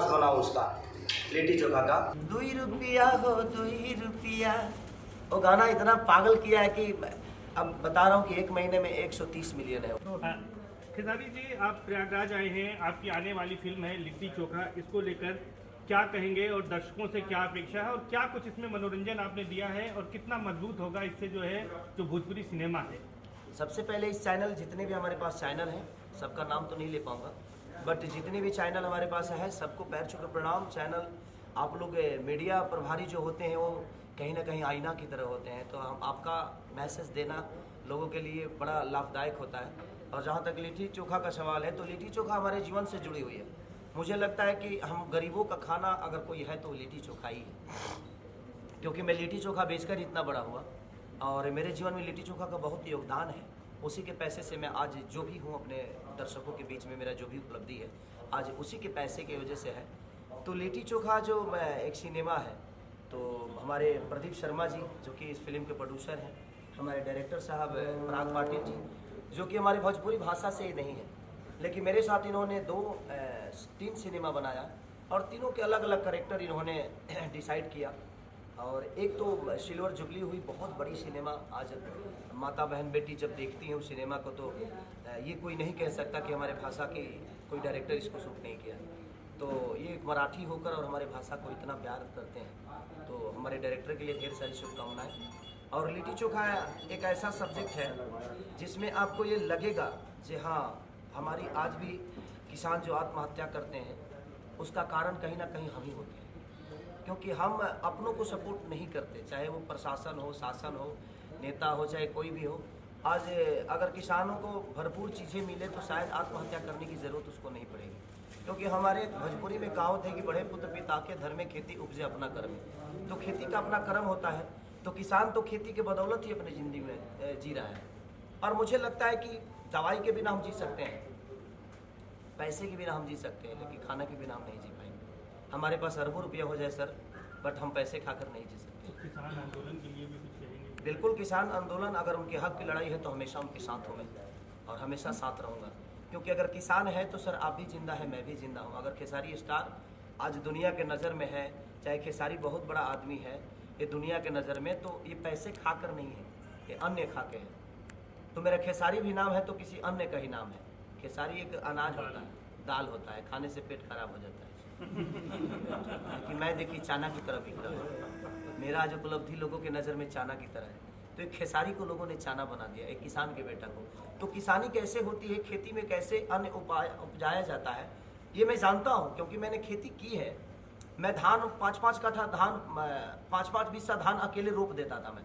Dance बनाऊं उसका, लिट्टी चोखा का। 2 रुपया हो 2 रुपया, वो गाना इतना पागल किया है कि अब बता रहा हूँ कि 1 महीने में 130 मिलियन है। खेसारी जी, आप प्रयागराज आए हैं, आपकी आने वाली फिल्म है लिट्टी चोखा, इसको लेकर क्या कहेंगे और दर्शकों से क्या अपेक्षा है और क्या कुछ इसमें मनोरंजन आपने दिया है और कितना मजबूत होगा इससे जो भोजपुरी सिनेमा है? सबसे पहले इस चैनल, जितने भी हमारे पास चैनल हैं, सबका नाम तो नहीं ले पाऊंगा, बट जितने भी चैनल हमारे पास है सबको पैर छू कर प्रणाम। चैनल आप लोग मीडिया प्रभारी जो होते हैं वो कहीं ना कहीं आईना की तरह होते हैं, तो हम आपका मैसेज देना लोगों के लिए बड़ा लाभदायक होता है। और जहाँ तक लिट्टी चोखा का सवाल है, तो लिट्टी चोखा हमारे जीवन से जुड़ी हुई है। मुझे लगता है कि हम गरीबों का खाना अगर कोई है तो लिट्टी चोखा ही है, क्योंकि मैं लिट्टी चोखा बेचकर इतना बड़ा हुआ और मेरे जीवन में लिट्टी चोखा का बहुत योगदान है। उसी के पैसे से मैं आज जो भी हूँ, अपने दर्शकों के बीच में मेरा जो भी उपलब्धि है आज उसी के पैसे की वजह से है। तो लिट्टी चोखा जो एक सिनेमा है, तो हमारे प्रदीप शर्मा जी जो कि इस फिल्म के प्रोड्यूसर हैं, हमारे डायरेक्टर साहब पराग पाटिल जी जो कि हमारी भोजपुरी भाषा से ही नहीं है, लेकिन मेरे साथ इन्होंने 3 सिनेमा बनाया और तीनों के अलग अलग कैरेक्टर इन्होंने डिसाइड किया। और एक तो सिल्वर जुबली हुई, बहुत बड़ी सिनेमा। आज माता बहन बेटी जब देखती हैं उस सिनेमा को तो ये कोई नहीं कह सकता कि हमारे भाषा के कोई डायरेक्टर इसको शूट नहीं किया। तो ये मराठी होकर और हमारे भाषा को इतना प्यार करते हैं, तो हमारे डायरेक्टर के लिए ढेर सारी शुभकामनाएँ। और लिट्टी चोखा एक ऐसा सब्जेक्ट है जिसमें आपको ये लगेगा कि हाँ, हमारी आज भी किसान जो आत्महत्या करते हैं उसका कारण कहीं ना कहीं हम ही होते हैं, क्योंकि हम अपनों को सपोर्ट नहीं करते, चाहे वो प्रशासन हो, शासन हो, नेता हो, चाहे कोई भी हो। आज अगर किसानों को भरपूर चीज़ें मिले तो शायद आत्महत्या करने की ज़रूरत उसको नहीं पड़ेगी, क्योंकि हमारे भोजपुरी में कहावत है कि बड़े पुत्र पिता के धर्म में खेती उपजे अपना कर्म। तो खेती का अपना कर्म होता है, तो किसान तो खेती के बदौलत ही अपनी ज़िंदगी में जी रहा है। और मुझे लगता है कि दवाई के बिना हम जी सकते हैं, पैसे के बिना हम जी सकते हैं, लेकिन खाना के बिना हम नहीं जी पाएंगे। हमारे पास अरबों रुपया हो जाए सर, बट हम पैसे खाकर नहीं जी सकते। तो किसान आंदोलन के लिए भी कुछ कहेंगे? बिल्कुल, किसान आंदोलन, अगर उनके हक की लड़ाई है तो हमेशा उनके साथ हूँ मैं और हमेशा साथ रहूँगा, क्योंकि अगर किसान है तो सर आप भी जिंदा है, मैं भी जिंदा हूँ। अगर खेसारी स्टार आज दुनिया के नज़र में है, चाहे खेसारी बहुत बड़ा आदमी है ये दुनिया के नज़र में, तो ये पैसे खाकर नहीं है, ये अन्य खा के है। तो मेरा खेसारी भी नाम है तो किसी अन्य का ही नाम है। खेसारी एक अनाज होता है, दाल होता है, खाने से पेट खराब हो जाता है। कि मैं देखिए चाना की तरह बिक रहा हूँ, मेरा आज उपलब्धि लोगों के नज़र में चाना की तरह है, तो एक खेसारी को लोगों ने चाना बना दिया, एक किसान के बेटा को। तो किसानी कैसे होती है, खेती में कैसे अन्न उपजाया जाता है, ये मैं जानता हूँ, क्योंकि मैंने खेती की है। मैं धान 5-5 कट्ठा धान, 5-5 बीसा धान अकेले रोप देता था, मैं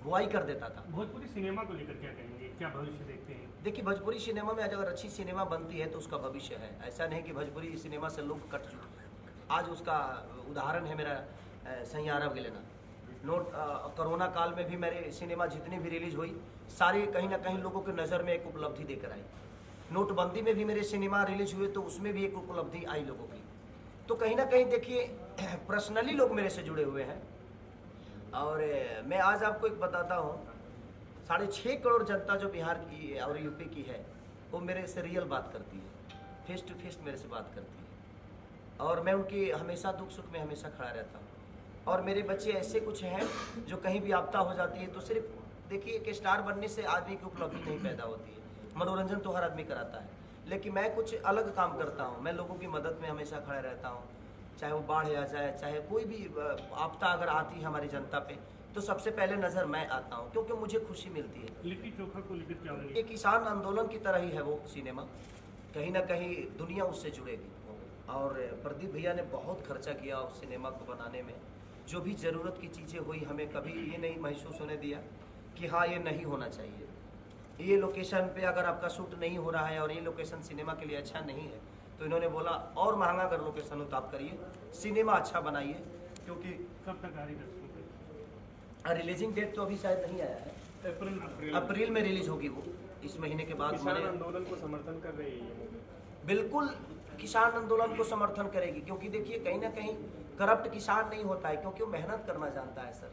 बुआई कर देता था। भोजपुरी सिनेमा को लेकर क्या कहेंगे, क्या भविष्य देखते हैं? देखिए, भोजपुरी सिनेमा में अगर अच्छी सिनेमा बनती है तो उसका भविष्य है। ऐसा नहीं कि भोजपुरी सिनेमा से लोग कट चुके हैं। आज उसका उदाहरण है मेरा सैयारा गिलेना। कोरोना काल में भी मेरे सिनेमा जितनी भी रिलीज हुई सारी कहीं ना कहीं लोगों के नज़र में एक उपलब्धि देकर आई। नोटबंदी में भी मेरे सिनेमा रिलीज हुए तो उसमें भी एक उपलब्धि आई लोगों की। तो कहीं ना कहीं देखिए, पर्सनली लोग मेरे से जुड़े हुए हैं। और मैं आज आपको एक बताता हूँ, 6.5 करोड़ जनता जो बिहार की और यूपी की है वो मेरे से रियल बात करती है, फेस टू फेस मेरे से बात करती है, और मैं उनकी हमेशा दुख सुख में हमेशा खड़ा रहता हूँ। और मेरे बच्चे ऐसे कुछ हैं जो कहीं भी आपदा हो जाती है तो सिर्फ देखिए कि स्टार बनने से आदमी की उपलब्धि नहीं पैदा होती है, मनोरंजन तो हर आदमी कराता है, लेकिन मैं कुछ अलग काम करता हूँ। मैं लोगों की मदद में हमेशा खड़ा रहता हूँ, चाहे वो बाढ़ आ जाए, चाहे कोई भी आपदा अगर आती है हमारी जनता पे, तो सबसे पहले नज़र मैं आता हूँ, क्योंकि मुझे खुशी मिलती है। लिट्टी चोखा को लेकर क्या होंगे? ये किसान आंदोलन की तरह ही है वो सिनेमा, कहीं ना कहीं दुनिया उससे जुड़ेगी। और प्रदीप भैया ने बहुत खर्चा किया उस सिनेमा को बनाने में, जो भी ज़रूरत की चीज़ें हुई, हमें कभी ये नहीं महसूस होने दिया कि हाँ ये नहीं होना चाहिए, ये लोकेशन पे अगर आपका शूट नहीं हो रहा है और ये लोकेशन सिनेमा के लिए अच्छा नहीं है, तो इन्होंने बोला और महंगा अगर लोकेशन हो तो आप करिए, सिनेमा अच्छा बनाइए। क्योंकि कब तक आ रही है? रिलीजिंग डेट तो अभी शायद नहीं आया है, अप्रैल में रिलीज होगी वो, इस महीने के बाद। किसान आंदोलन को समर्थन कर रही है? बिल्कुल किसान आंदोलन को समर्थन करेगी, क्योंकि देखिए कहीं ना कहीं करप्ट किसान नहीं होता है, क्योंकि वो मेहनत करना जानता है सर।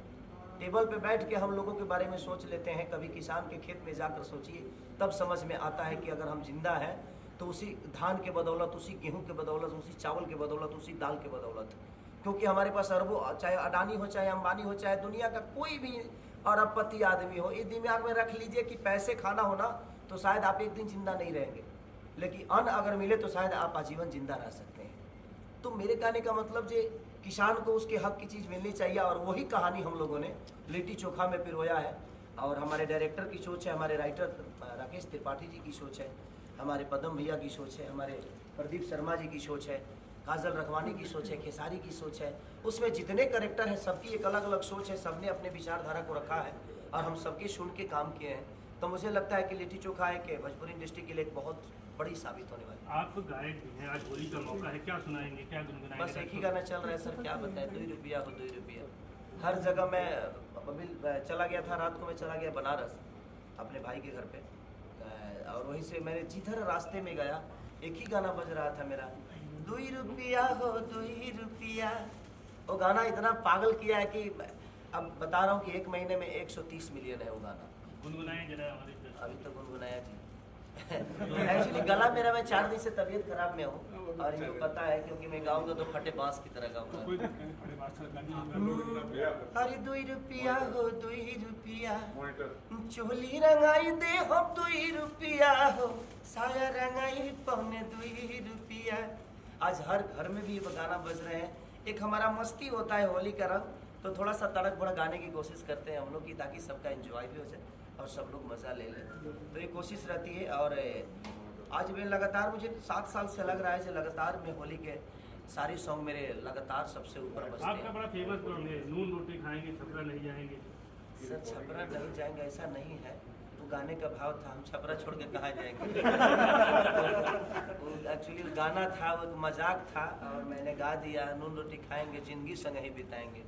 टेबल पे बैठ के हम लोगों के बारे में सोच लेते हैं, कभी किसान के खेत में जाकर सोचिए, तब समझ में आता है कि अगर हम जिंदा हैं तो उसी धान के बदौलत, उसी गेहूं के बदौलत, उसी चावल के बदौलत, उसी दाल के बदौलत। क्योंकि हमारे पास अरबों, चाहे अडानी हो, चाहे अंबानी हो, चाहे दुनिया का कोई भी अरबपति आदमी हो, ये दिमाग में रख लीजिए कि पैसे खाना होना तो शायद आप एक दिन जिंदा नहीं रहेंगे, लेकिन अन्न अगर मिले तो शायद आप आजीवन जिंदा रह सकते हैं। तो मेरे कहने का मतलब जे किसान को उसके हक की चीज़ मिलनी चाहिए, और वही कहानी हम लोगों ने लिट्टी चोखा में पिरोया है। और हमारे डायरेक्टर की सोच है, हमारे राइटर राकेश त्रिपाठी जी की सोच है, हमारे पदम भैया की सोच है, हमारे प्रदीप शर्मा जी की सोच है, काजल रखवानी की सोच है, खेसारी की सोच है। उसमें जितने करेक्टर हैं सबकी एक अलग अलग सोच है, सबने अपने विचारधारा को रखा है और हम सबके सुन के काम किए हैं। तो मुझे लगता है कि लिट्टी चोखा है कि भोजपुरी इंडस्ट्री के लिए एक बहुत बड़ी साबित होने वाली है। आप गायक भी हैं, आज होली का मौका है, क्या सुनाएंगे, क्या गुनगुनाएंगे? बस एक ही गाना चल रहा है सर, क्या बताएं, 2 रुपया हो 2 रुपया। हर जगह मैं अभी चला गया था, रात को मैं चला गया बनारस अपने भाई के घर पे, और वहीं से मैंने जिधर रास्ते में गया एक ही गाना बज रहा था मेरा, 2 रुपया हो 2 रुपया। वो गाना इतना पागल किया है कि अब बता रहा हूँ कि 1 महीने में 130 मिलियन है वो गाना। गुनगुनाएं जरा हमारे साथ। अभी तो गुनगुनाया जी। एक्चुअली गला मेरा, मैं 4 दिन से तबीयत खराब में हूँ और इनको पता है, क्योंकि मैं गाऊंगा तो फटे बांस की तरह गाऊंगा। अरे 2 रुपया हो 2 रुपया, चोली रंगाई दे हो 2 रुपया हो, साया रंगाई पौने 2 रुपया। आज हर घर में भी ये गाना बज रहे हैं। एक हमारा मस्ती होता है होली का रंग, तो थोड़ा सा तड़क भड़क गाने की कोशिश करते हैं हम लोग की, ताकि सबका एंजॉय भी हो जाए और सब लोग मज़ा ले लें। तो ये कोशिश रहती है। और आज मैं लगातार, मुझे 7 साल से लग रहा है कि लगातार मैं होली के सारे सॉन्ग मेरे लगातार सबसे ऊपर बजते आपका हैं। बड़ा फेमस सॉन्ग है, नून रोटी खाएंगे छपरा नहीं जाएंगे। सर छपरा नहीं जाएंगे ऐसा नहीं है, वो गाने का भाव था, हम छपरा छोड़ के कहाँ जाएंगे। एक्चुअली गाना था, वो एक मजाक था और मैंने गा दिया, नून रोटी खाएंगे जिंदगी संग ही बिताएंगे।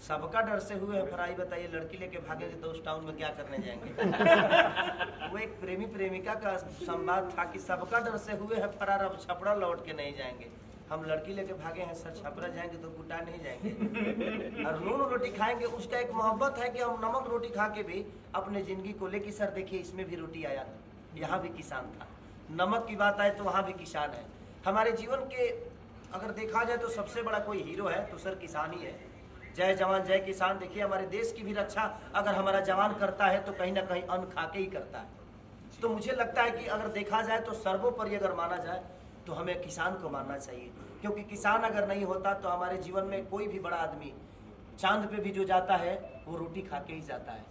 सबका डर से हुए फराई, बताइए लड़की लेके भागेंगे तो उस टाउन में क्या करने जाएंगे। वो एक प्रेमी प्रेमिका का संवाद था कि सबका डर से हुए है फरार, अब छपरा लौट के नहीं जाएंगे। हम लड़की लेके भागे हैं सर, छपरा जाएंगे तो गुटा नहीं जाएंगे। और नून रोटी खाएंगे, उसका एक मोहब्बत है कि हम नमक रोटी खा के भी अपने जिंदगी को लेके, सर देखिए इसमें भी रोटी आया था, यहाँ भी किसान था। नमक की बात आए तो वहाँ भी किसान है। हमारे जीवन के अगर देखा जाए तो सबसे बड़ा कोई हीरो है तो सर किसान ही है। जय जवान जय किसान। देखिए हमारे देश की भी रक्षा अगर हमारा जवान करता है तो कहीं ना कहीं अन्न खा के ही करता है। तो मुझे लगता है कि अगर देखा जाए तो सर्वोपरि अगर माना जाए तो हमें किसान को मानना चाहिए, क्योंकि किसान अगर नहीं होता तो हमारे जीवन में कोई भी बड़ा आदमी चांद पे भी जो जाता है वो रोटी खा के ही जाता है।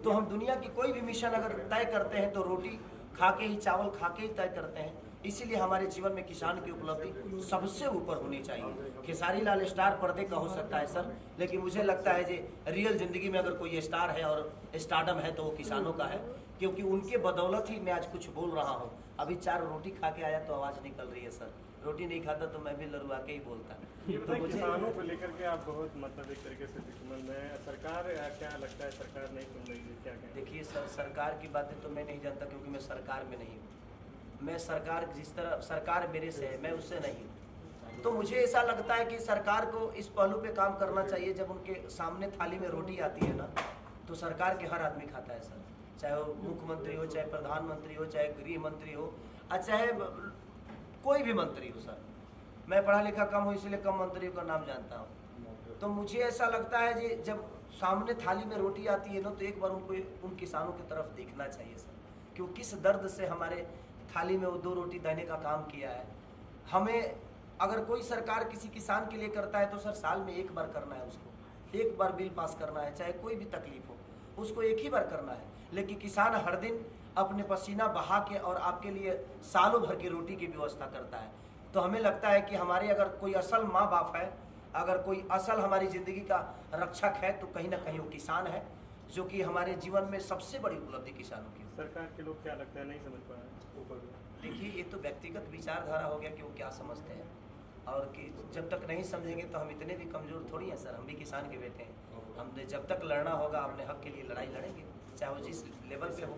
तो हम दुनिया की कोई भी मिशन अगर तय करते हैं तो रोटी खा के ही, चावल खा के ही तय करते हैं। इसीलिए हमारे जीवन में किसान की उपलब्धि सबसे ऊपर होनी चाहिए। खेसारी लाल स्टार पर्दे का हो सकता है सर, लेकिन मुझे लगता है कि रियल जिंदगी में अगर कोई स्टार है और स्टारडम है तो वो किसानों का है, क्योंकि उनके बदौलत ही मैं आज कुछ बोल रहा हूँ। अभी 4 रोटी खा के आया तो आवाज़ निकल रही है सर, रोटी नहीं खाता तो मैं भी लड़वा के ही बोलता। तो किसानों को लेकर के आप बहुत मतलब एक तरीके से दुश्मन है। सरकार क्या लगता है, सरकार नहीं सुन रही है, क्या कहें? देखिए सर, सरकार की बातें तो मैं नहीं जानता, क्योंकि मैं सरकार में नहीं हूँ। मैं सरकार, जिस तरह सरकार मेरे से है मैं उससे नहीं हूँ। तो मुझे ऐसा लगता है कि सरकार को इस पहलू पे काम करना चाहिए, जब उनके सामने थाली में रोटी आती है ना तो सरकार के हर आदमी खाता है सर, चाहे वो मुख्यमंत्री हो, चाहे प्रधानमंत्री हो, चाहे गृह मंत्री हो, चाहे कोई भी मंत्री हो सर। मैं पढ़ा लिखा कम हूँ इसलिए कम मंत्रियों का नाम जानता हूँ। तो मुझे ऐसा लगता है कि जब सामने थाली में रोटी आती है ना तो एक बार उनको, उन किसानों की तरफ देखना चाहिए सर, क्यों किस दर्द से हमारे थाली में वो 2 रोटी देने का काम किया है। हमें अगर कोई सरकार किसी किसान के लिए करता है तो सर साल में 1 बार करना है उसको, 1 बार बिल पास करना है, चाहे कोई भी तकलीफ हो उसको 1 ही बार करना है। लेकिन किसान हर दिन अपने पसीना बहा के और आपके लिए सालों भर की रोटी की व्यवस्था करता है। तो हमें लगता है कि हमारे अगर कोई असल माँ बाप है, अगर कोई असल हमारी ज़िंदगी का रक्षक है तो कहीं ना कहीं वो किसान है, जो कि हमारे जीवन में सबसे बड़ी उपलब्धि किसानों की। सरकार के लोग क्या लगता है नहीं समझ पा रहे ऊपर? देखिए ये तो व्यक्तिगत विचारधारा हो गया कि वो क्या समझते हैं, और कि जब तक नहीं समझेंगे तो हम इतने भी कमज़ोर थोड़ी हैं सर। हम भी किसान के बेटे हैं, हमने जब तक लड़ना होगा अपने हक के लिए लड़ाई लड़ेंगे, चाहे वो जिस लेवल पे हो।